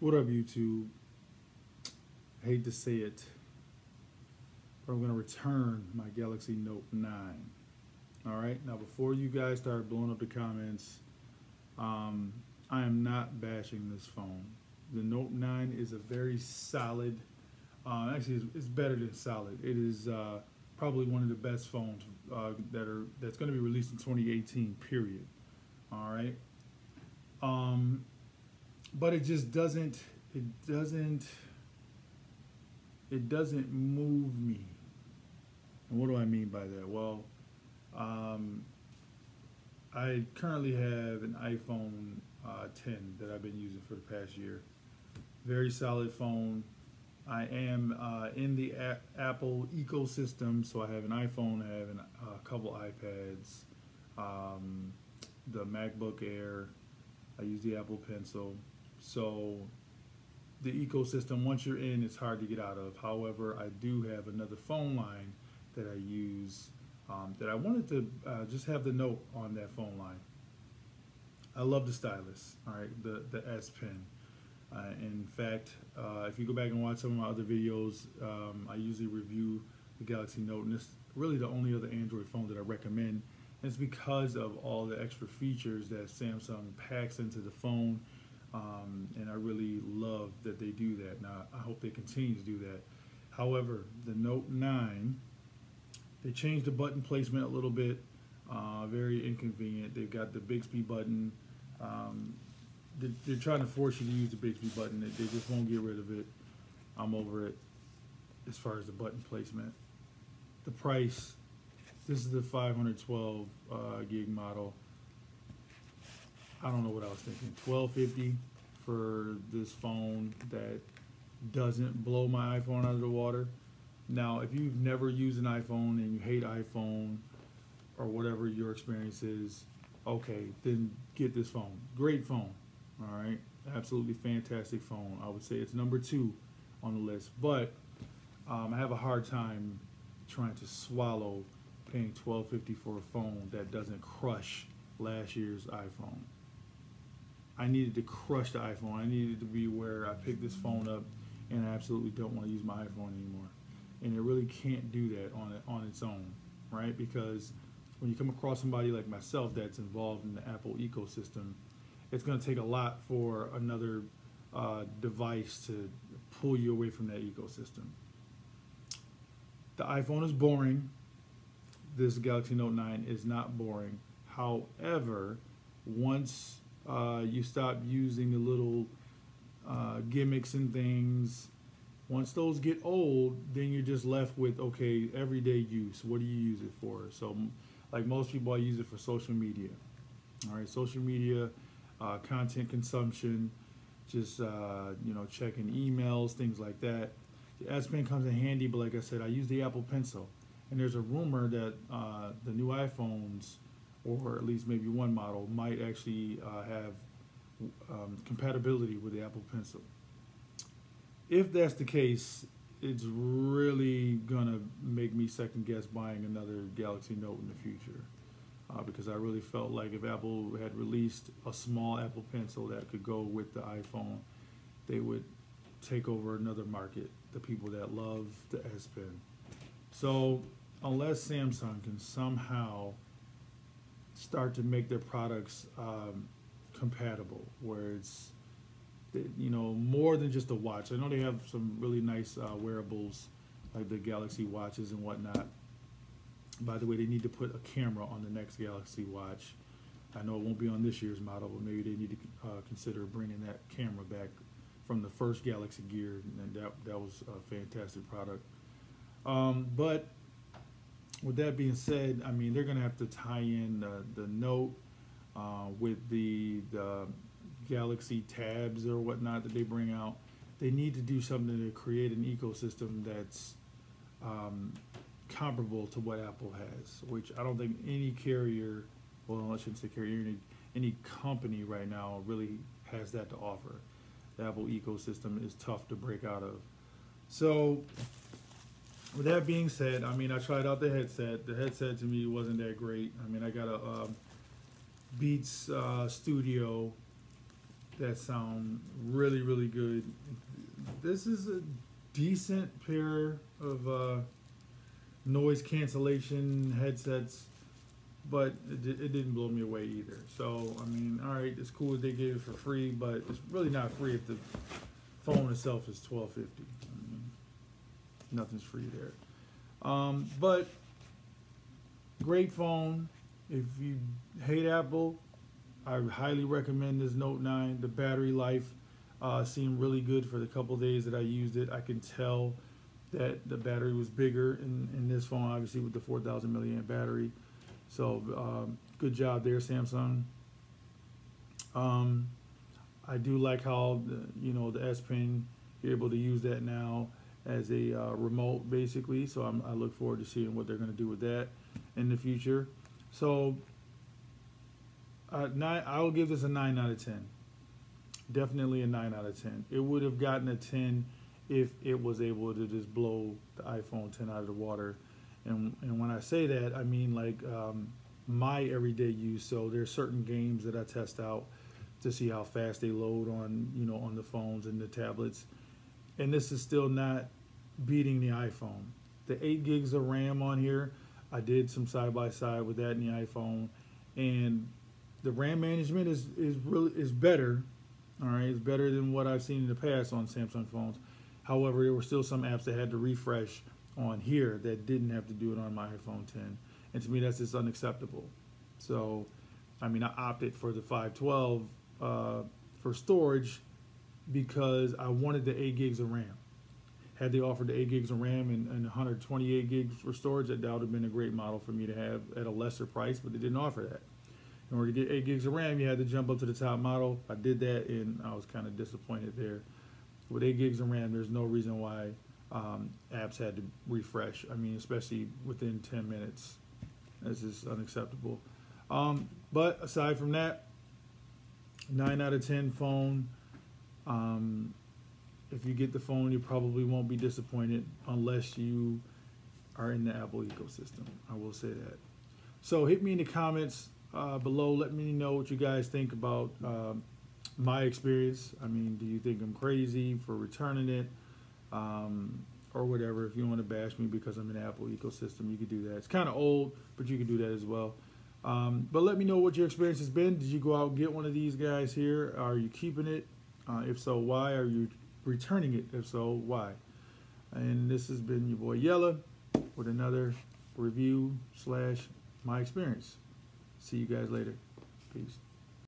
What up, YouTube? Hate to say it, but I'm going to return my Galaxy Note 9. All right, now before you guys start blowing up the comments, um, I am not bashing this phone. The Note 9 is a very solid, actually, it's better than solid. It is probably one of the best phones that's going to be released in 2018. Period. All right, um, but it just doesn't. It doesn't. It doesn't move me. And what do I mean by that? Well, um, I currently have an iPhone 10 that I've been using for the past year. Very solid phone. I am in the Apple ecosystem, so I have an iPhone, I have a couple iPads, um, the MacBook Air. I use the Apple Pencil. So the ecosystem, once you're in, it's hard to get out of. However, I do have another phone line that I use that I wanted to just have the note on that phone line. I love the stylus, all right, the S Pen. In fact, if you go back and watch some of my other videos, I usually review the Galaxy Note, and it's really the only other Android phone that I recommend. And it's because of all the extra features that Samsung packs into the phone, and I really love that they do that. Now, I hope they continue to do that. However, the Note 9, they changed the button placement a little bit, very inconvenient. They've got the Bixby button. Um, they're trying to force you to use the Bixby button. They just won't get rid of it. I'm over it as far as the button placement. The price, this is the 512 gig model. I don't know what I was thinking. $12.50 for this phone that doesn't blow my iPhone out of the water. Now, if you've never used an iPhone and you hate iPhone or whatever your experience is, okay, then get this phone. Great phone. All right, absolutely fantastic phone. I would say it's number 2 on the list, but I have a hard time trying to swallow paying $12.50 for a phone that doesn't crush last year's iPhone. I needed to crush the iPhone. I needed to be where I pick this phone up and I absolutely don't want to use my iPhone anymore. And it really can't do that on its own, right? Because when you come across somebody like myself that's involved in the Apple ecosystem, it's going to take a lot for another device to pull you away from that ecosystem. The iPhone is boring. This Galaxy Note 9 is not boring. However, once you stop using the little gimmicks and things, once those get old, then you're just left with, okay, everyday use. What do you use it for? So, like most people, I use it for social media. All right, social media, content consumption, just checking emails, things like that. The S Pen comes in handy, but like I said, I use the Apple Pencil, and there's a rumor that the new iPhones, or at least maybe one model, might actually have compatibility with the Apple Pencil. If that's the case, it's really gonna make me second guess buying another Galaxy Note in the future. Because I really felt like if Apple had released a small Apple Pencil that could go with the iPhone, they would take over another market, the people that love the S Pen. So unless Samsung can somehow start to make their products compatible, where it's more than just a watch. I know they have some really nice wearables like the Galaxy watches and whatnot. By the way, they need to put a camera on the next Galaxy watch. I know it won't be on this year's model, but maybe they need to consider bringing that camera back from the first Galaxy Gear, and that was a fantastic product. But with that being said, I mean, they're going to have to tie in the Note with the Galaxy tabs or whatnot that they bring out. They need to do something to create an ecosystem that's comparable to what Apple has, which I don't think any carrier, well, I shouldn't say carrier, any company right now really has that to offer. The Apple ecosystem is tough to break out of. So, with that being said, I mean, I tried out the headset. The headset to me wasn't that great. I mean, I got a Beats Studio that sound really, really good. This is a decent pair of noise cancellation headsets, but it didn't blow me away either. So, I mean, all right, it's cool that they gave it for free, but it's really not free if the phone itself is $12.50. I mean, nothing's free there. But great phone. If you hate Apple, I highly recommend this Note 9. The battery life seemed really good for the couple days that I used it. I can tell that the battery was bigger in this phone, obviously with the 4,000 milliamp battery. So good job there, Samsung. I do like how the S Pen, you're able to use that now as a remote basically. So I look forward to seeing what they're going to do with that in the future. So I'll give this a 9 out of 10. Definitely a 9 out of 10. It would have gotten a 10 if it was able to just blow the iPhone 10 out of the water. And when I say that, I mean like my everyday use. So there's certain games that I test out to see how fast they load on the phones and the tablets. And this is still not beating the iPhone. The 8 gigs of RAM on here, I did some side by side with that in the iPhone, and the RAM management is better. All right, it's better than what I've seen in the past on Samsung phones. However, there were still some apps that had to refresh on here that didn't have to do it on my iPhone 10, and to me that's just unacceptable. So, I mean, I opted for the 512 for storage because I wanted the 8 gigs of RAM. Had they offered the 8 gigs of RAM and 128 gigs for storage, that would have been a great model for me to have at a lesser price, but they didn't offer that. In order to get 8 gigs of RAM, you had to jump up to the top model. I did that, and I was kind of disappointed there. With 8 gigs of RAM, there's no reason why apps had to refresh. I mean, especially within 10 minutes. That's just unacceptable. But aside from that, 9 out of 10 phone. If you get the phone, you probably won't be disappointed unless you are in the Apple ecosystem. I will say that. So hit me in the comments below. Let me know what you guys think about my experience. I mean, do you think I'm crazy for returning it or whatever? If you want to bash me because I'm in the Apple ecosystem, you could do that. It's kind of old, but you can do that as well. But let me know what your experience has been. Did you go out and get one of these guys here? Are you keeping it? If so, why? Are you returning it? If so, why? And this has been your boy Yella with another review / my experience. See you guys later. Peace.